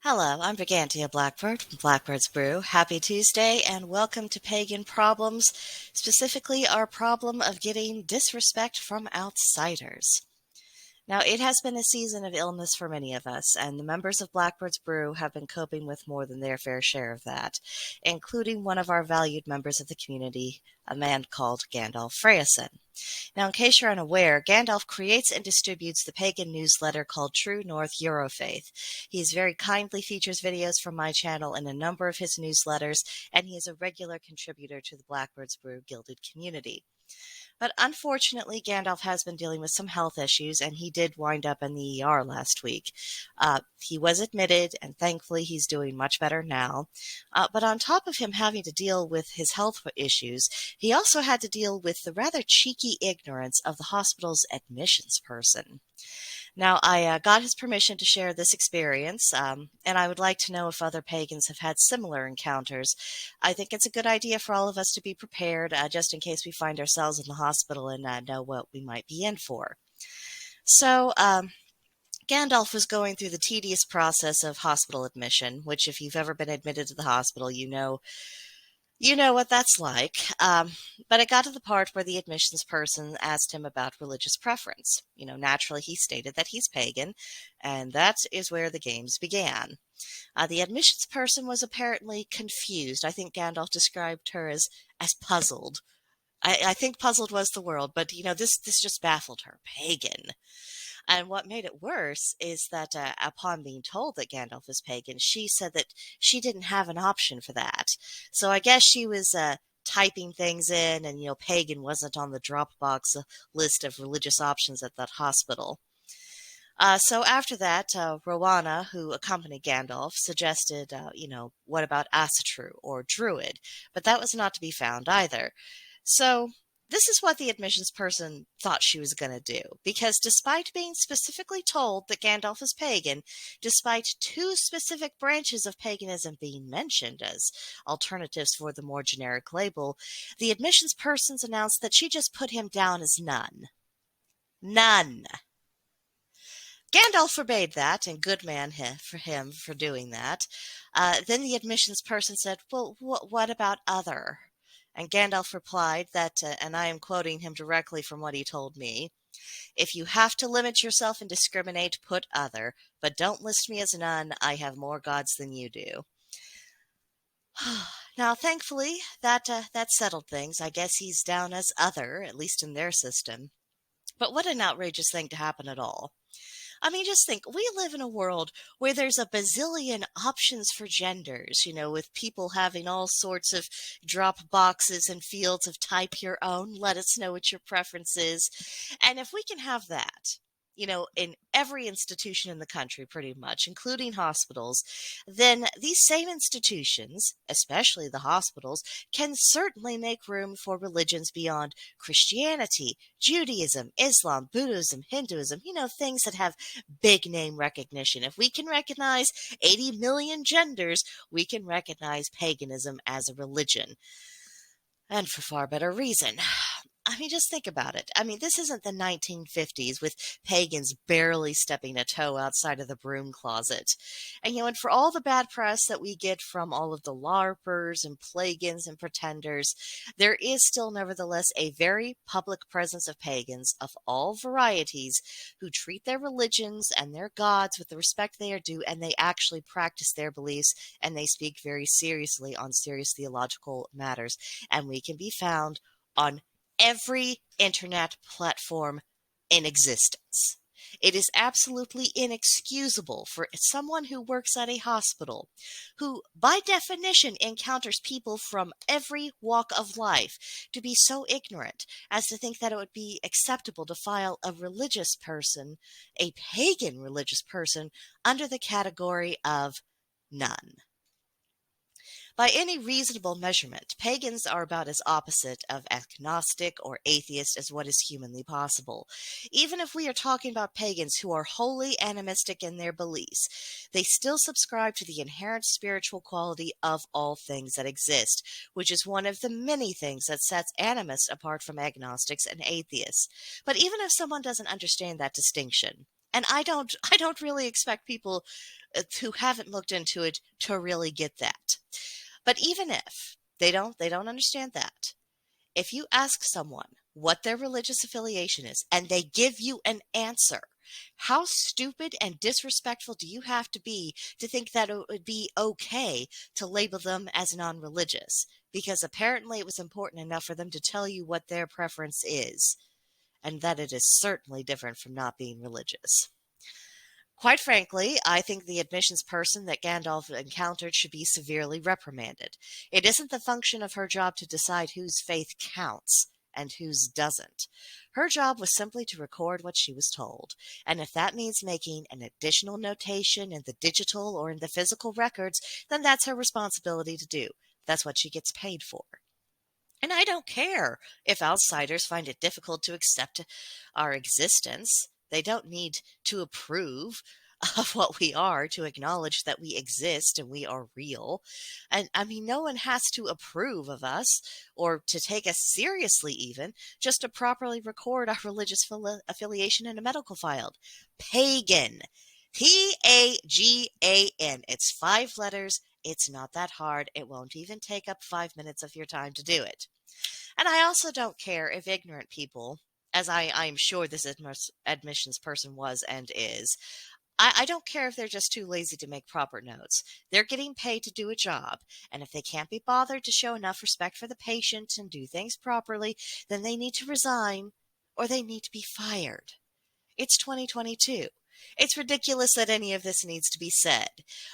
Hello, I'm Brigantia Blackbird from Blackbird's Brew. Happy Tuesday and welcome to Pagan Problems, specifically our problem of getting disrespect from outsiders. Now, it has been a season of illness for many of us, and the members of Blackbird's Brew have been coping with more than their fair share of that, including one of our valued members of the community, a man called Gandalf Freyason. Now, in case you're unaware, Gandalf creates and distributes the pagan newsletter called True North EuroFaith. He very kindly features videos from my channel in a number of his newsletters, and he is a regular contributor to the Blackbird's Brew Gilded community. But unfortunately, Gandalf has been dealing with some health issues, and he did wind up in the ER last week. He was admitted, and thankfully he's doing much better now. But on top of him having to deal with his health issues, he also had to deal with the rather cheeky ignorance of the hospital's admissions person. Now, I got his permission to share this experience, and I would like to know if other pagans have had similar encounters. I think it's a good idea for all of us to be prepared, just in case we find ourselves in the hospital and know what we might be in for. So, Gandalf was going through the tedious process of hospital admission, which if you've ever been admitted to the hospital, you know what that's like. But it got to the part where the admissions person asked him about religious preference. Naturally, he stated that he's pagan, and that is where the games began. The admissions person was apparently confused. I think Gandalf described her as puzzled. I think puzzled was the word, but this just baffled her. Pagan. And what made it worse is that upon being told that Gandalf is pagan, she said that she didn't have an option for that. So I guess she was typing things in, and pagan wasn't on the Dropbox list of religious options at that hospital. So after that, Rowana, who accompanied Gandalf, suggested, what about Asatru or Druid? But that was not to be found either. So this is what the admissions person thought she was going to do, because despite being specifically told that Gandalf is pagan, despite two specific branches of paganism being mentioned as alternatives for the more generic label, the admissions persons announced that she just put him down as none. None. Gandalf forbade that, and good man for him for doing that. Then the admissions person said, well, what about other? And Gandalf replied that, and I am quoting him directly from what he told me, if you have to limit yourself and discriminate, put other, but don't list me as none. I have more gods than you do. Now, thankfully, that settled things. I guess he's down as other, at least in their system. But what an outrageous thing to happen at all. I mean, just think, we live in a world where there's a bazillion options for genders, with people having all sorts of drop boxes and fields of type your own, let us know what your preference is. And if we can have that, in every institution in the country, pretty much, including hospitals, then these same institutions, especially the hospitals, can certainly make room for religions beyond Christianity, Judaism, Islam, Buddhism, Hinduism, things that have big name recognition. If we can recognize 80 million genders, we can recognize paganism as a religion. And for far better reason. I mean, just think about it. I mean, this isn't the 1950s with pagans barely stepping a toe outside of the broom closet. And for all the bad press that we get from all of the LARPers and plagans and pretenders, there is still nevertheless a very public presence of pagans of all varieties who treat their religions and their gods with the respect they are due, and they actually practice their beliefs, and they speak very seriously on serious theological matters. And we can be found on every internet platform in existence. It is absolutely inexcusable for someone who works at a hospital, who by definition encounters people from every walk of life, to be so ignorant as to think that it would be acceptable to file a religious person, a pagan religious person, under the category of none. By any reasonable measurement, pagans are about as opposite of agnostic or atheist as what is humanly possible. Even if we are talking about pagans who are wholly animistic in their beliefs, they still subscribe to the inherent spiritual quality of all things that exist, which is one of the many things that sets animists apart from agnostics and atheists. But even if someone doesn't understand that distinction, And I don't really expect people who haven't looked into it to really get that. But even if they don't understand that, if you ask someone what their religious affiliation is and they give you an answer, how stupid and disrespectful do you have to be to think that it would be okay to label them as non-religious? Because apparently it was important enough for them to tell you what their preference is, and that it is certainly different from not being religious. Quite frankly, I think the admissions person that Gandalf encountered should be severely reprimanded. It isn't the function of her job to decide whose faith counts and whose doesn't. Her job was simply to record what she was told, and if that means making an additional notation in the digital or in the physical records, then that's her responsibility to do. That's what she gets paid for. And I don't care if outsiders find it difficult to accept our existence. They don't need to approve of what we are to acknowledge that we exist and we are real. And I mean, no one has to approve of us or to take us seriously, even just to properly record our religious affiliation in a medical file. Pagan. Pagan. It's 5 letters. It's not that hard. It won't even take up 5 minutes of your time to do it. And I also don't care if ignorant people, as I'm sure this admissions person was and is, I don't care if they're just too lazy to make proper notes. They're getting paid to do a job, and if they can't be bothered to show enough respect for the patient and do things properly, then they need to resign or they need to be fired. It's 2022. It's ridiculous that any of this needs to be said.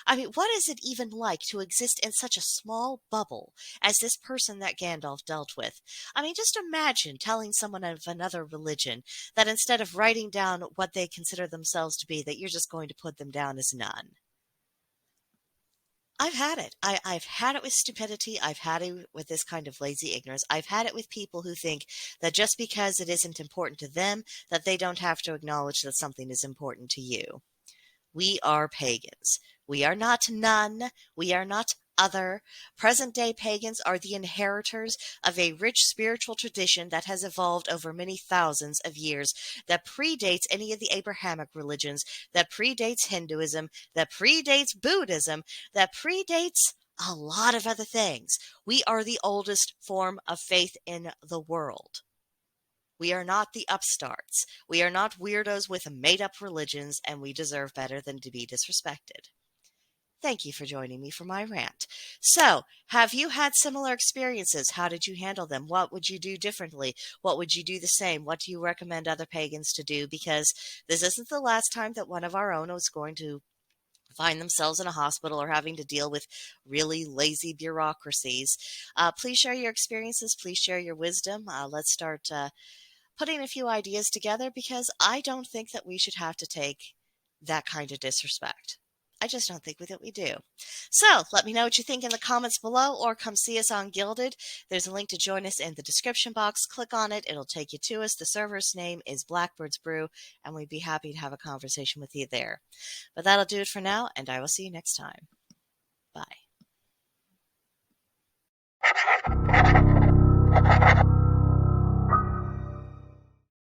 I mean, what is it even like to exist in such a small bubble as this person that Gandalf dealt with? I mean, just imagine telling someone of another religion that instead of writing down what they consider themselves to be, that you're just going to put them down as none. I've had it. I've had it with stupidity. I've had it with this kind of lazy ignorance. I've had it with people who think that just because it isn't important to them, that they don't have to acknowledge that something is important to you. We are pagans. We are not none. We are not other. Present-day pagans are the inheritors of a rich spiritual tradition that has evolved over many thousands of years, that predates any of the Abrahamic religions, that predates Hinduism, that predates Buddhism, that predates a lot of other things. We are the oldest form of faith in the world. We are not the upstarts. We are not weirdos with made-up religions, and we deserve better than to be disrespected. Thank you for joining me for my rant. So, have you had similar experiences? How did you handle them? What would you do differently? What would you do the same? What do you recommend other pagans to do? Because this isn't the last time that one of our own was going to find themselves in a hospital or having to deal with really lazy bureaucracies. Please share your experiences. Please share your wisdom. Let's start putting a few ideas together, because I don't think that we should have to take that kind of disrespect. I just don't think that we do. So let me know what you think in the comments below, or come see us on Gilded. There's a link to join us in the description box. Click on it. It'll take you to us. The server's name is Blackbird's Brew, and we'd be happy to have a conversation with you there. But that'll do it for now, and I will see you next time. Bye.